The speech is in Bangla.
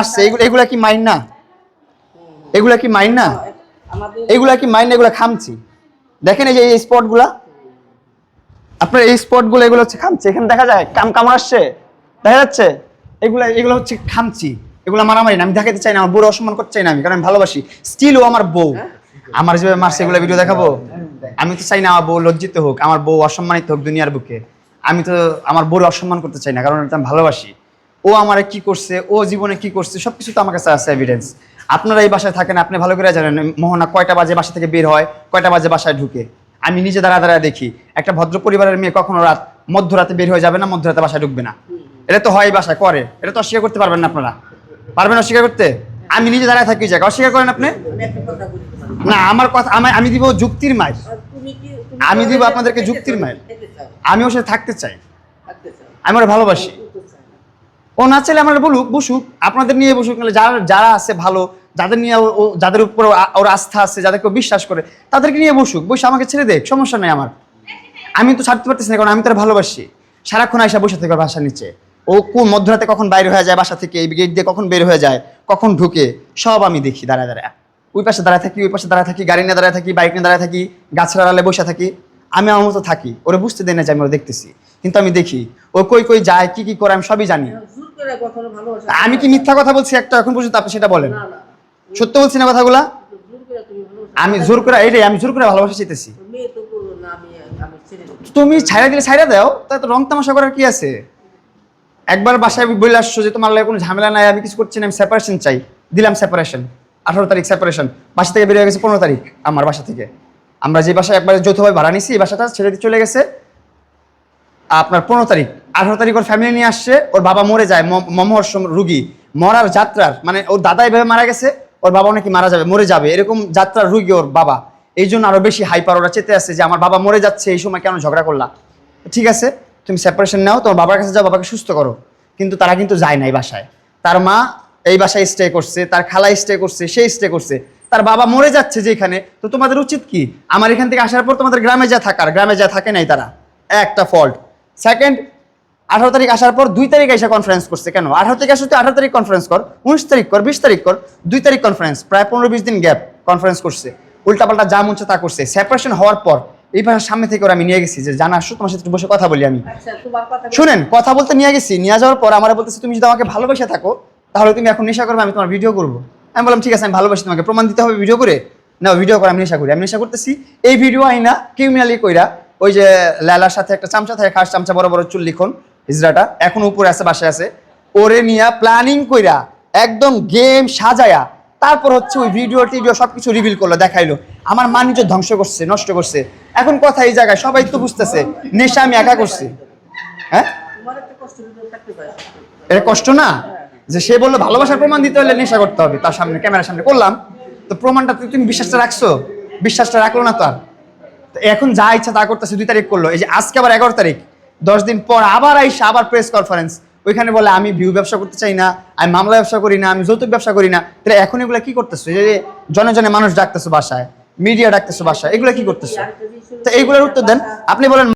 আসছে এগুলা কি মাইন না? এগুলা কি মাইন না? এগুলা কি মাইন না? এগুলা খামচি। দেখেন এই যে এই স্পটগুলা, আপনার এই স্পটগুলো এগুলো হচ্ছে খামচি। এখানে দেখা যায় কামড় আসছে, দেখা যাচ্ছে? এগুলো হচ্ছে খামচি। এগুলো মারামারি না। আমি দেখাতে চাই না, আমার বউর অসম্মান করতে চাই না আমি, কারণ আমি ভালোবাসি। স্টিল ও আমার বউ, আমার যেভাবে মারছে এগুলো ভিডিও দেখাবো? আমি তো চাই না আমার বউ লজ্জিত হোক, আমার বউ অসম্মানিত হোক দুনিয়ার বুকে। আমি তো আমার বউর অসম্মান করতে চাই না, কারণ আমি ভালোবাসি। ও আমারে কি করছে, ও জীবনে কি করছে, সবকিছু তো আমার কাছে আছে এভিডেন্স। আপনারা এই বাসায় থাকেন, আপনি ভালো করে জানেন মোহনা কয়টা বাজে বাসা থেকে বের হয়, কয়টা বাজে বাসায় ঢুকে। আমি নিজে দাঁড়া দেখি একটা ভদ্র পরিবারের মেয়ে কখনো মধ্যরাতে বের হয়ে যাবে না, মধ্যরাতে বাসায় ঢুকবে না। এটা তো হয় বাসায় করে, এটা তো অস্বীকার করতে পারবেন না আপনারা। পারবেন অস্বীকার করতে? আমি নিজে দাঁড়ায় থাকি জায়গা, অস্বীকার করেন আপনি? না, আমার কথা আমি দিব যুক্তির মাইর, আমি দিব আপনাদেরকে যুক্তির মাইর। আমি ওর সাথে থাকতে চাই, আমি ওরা ভালোবাসি। ও না চাইলে আমার বলুক, বসুক, আপনাদের নিয়ে বসুক। যারা আছে ভালো, যাদের নিয়ে যাদের উপর ওর আস্থা আছে, যাদেরকে বিশ্বাস করে, তাদেরকে নিয়ে বসুক, বসে আমাকে ছেড়ে দেখ, সমস্যা নেই আমার। আমি তো ছাড়তে পারতেছি না, কারণ আমি তার ভালোবাসি। সারাক্ষণ আইসা বসে থেকে বাসার নিচে, ও কোন মধ্যরাতে কখন বাইরে হয়ে যায় বাসা থেকে, এই গেট দিয়ে কখন বের হয়ে যায়, কখন ঢুকে, সব আমি দেখি দাঁড়ায়। ওই পাশে দাঁড়ায় থাকি, ওই পাশে দাঁড়ায় থাকি, গাড়ি নিয়ে দাঁড়ায় থাকি, বাইক নিয়ে দাঁড়ায় থাকি, গাছের আড়ালে বসে থাকি। আমি আমার মতো থাকি, ওরা বুঝতে দেয় না যে আমি ওরা দেখতেছি, কিন্তু আমি দেখি ও কই যায়, কি করে, আমি সবই জানি। আমি কি মিথ্যা কথা বলছি একটা এখন পর্যন্ত? আপনি সেটা বলেন। সত্য বলছি না কথাগুলা? আমি জোর করে, এইটাই আমি জোর করে ভালোবাসা চাইতেছি। তুমি ছাইড়া দিলে ছাইড়া দাও, তা তো রং তামাশা করার কি আছে? একবার বাসায় বলে আসছো যে তোমার লাগে কোনো ঝামেলা নাই, আমি কিছু করছি না, আমি সেপারেশন চাই, দিলাম সেপারেশন। 18 তারিখ সেপারেশন, বাসা থেকে বেরিয়ে গেছে 15 তারিখ। আমার বাসা থেকে, আমরা যে বাসায় একবার যৌথভাবে ভাড়া নিছি, এই বাসাটা ছেড়ে দিয়ে চলে গেছে আপনার 15 তারিখ। 18 তারিখ ওর ফ্যামিলি নিয়ে আসছে, ওর বাবা মরে যায়, মমহর্ষ রুগী, মরার যাত্রার, মানে ওর দাদা এইভাবে মারা গেছে, ওর বাবা নাকি মারা যাবে, মরে যাবে, এরকম যাত্রার রুগী ওর বাবা। এই জন্য আরো বেশি হাইপার ওরা চেতে আছে যে আমার বাবা মরে যাচ্ছে, এই সময় কেন ঝগড়া করলা? ঠিক আছে, তুমি সেপারেশন নাও, তোমার বাবার কাছে যাও, বাবাকে সুস্থ করো। কিন্তু তারা কিন্তু যায় না এই বাসায়। তার মা এই বাসায় স্টে করছে, তার খালা স্টে করছে, সে স্টে করছে, তার বাবা মরে যাচ্ছে যেখানে। তো তোমাদের উচিত কি, আমার এখান থেকে আসার পর তোমাদের গ্রামে যা থাকার, গ্রামে যা থাকে নাই তারা, একটা ফল্ট। সেকেন্ড, 18 তারিখ আসার পর 2 তারিখ এসে কনফারেন্স করছে। কেন 18 তারিখ আসতে 18 তারিখ কনফারেন্স কর, 19 তারিখ কর, 20 তারিখ কর, 2 তারিখ কনফারেন্স, প্রায় 15-20 দিন গ্যাপ কনফারেন্স করছে, উল্টাপাল্টা যা মন তা করছে। সেপারেশন হওয়ার পর এই ভাষার সামনে থেকে ওরা আমি নিয়ে গেছি যে জানা আসো, তোমার সাথে বসে কথা বলি। আমি শুনেন, কথা বলতে নিয়ে গেছি, নিয়ে যাওয়ার পর আমার বলতেছে তুমি যদি আমাকে ভালোবেসে থাকো তাহলে তুমি এখন নেশা করবে, আমি তোমার ভিডিও করবো। আমি বললাম ঠিক আছে, আমি ভালোবাসি, তোমাকে প্রমাণ দিতে হবে ভিডিও করে, না ভিডিও করে, আমি নেশা করি, আমি নেশা করতেছি। এই ভিডিও আইনা ক্রিমিনালি কইরা ওই যে লালার সাথে একটা চামচা থাকে, খাস চামচা, বড় বড় চুল লিখন হিজড়াটা এখন উপরে আছে, বাসায় আছে, ওরে নিয়া প্ল্যানিং কইরা একদম গেম সাজায়া তারপর হচ্ছে ওই ভিডিও টিডিও সবকিছু রিভিল করলো, দেখাইলো। আমার মান ইজ্জত ধ্বংস করছে, নষ্ট করছে। এখন কথা এই জায়গায় সবাই তো বুঝতেছে নেশা আমি একা করছি। হ্যাঁ, এটা কষ্ট না? যে সে বললো ভালোবাসার প্রমাণ দিতে হলে নেশা করতে হবে, তার সামনে ক্যামেরার সামনে করলাম, তো প্রমাণটা তুমি বিশ্বাসটা রাখছো? বিশ্বাসটা রাখলো না তো। আর এখন যা ইচ্ছা তা করতেছে। 2 তারিখ করলো, এই যে আজকে আবার 11 তারিখ, 10 দিন পর আবার আইসা আবার প্রেস কনফারেন্স, ওইখানে বলে আমি ভিউ ব্যবসা করতে চাই না, আমি মামলা ব্যবসা করি না, আমি যৌতুক ব্যবসা করি না। তাহলে এখন এগুলা কি করতেছো? যে জনে জনে মানুষ ডাকতেছো বাসায়, মিডিয়া ডাকতেছো বাসায়, এগুলা কি করতেছো? তো এইগুলোর উত্তর দেন। আপনি বলেন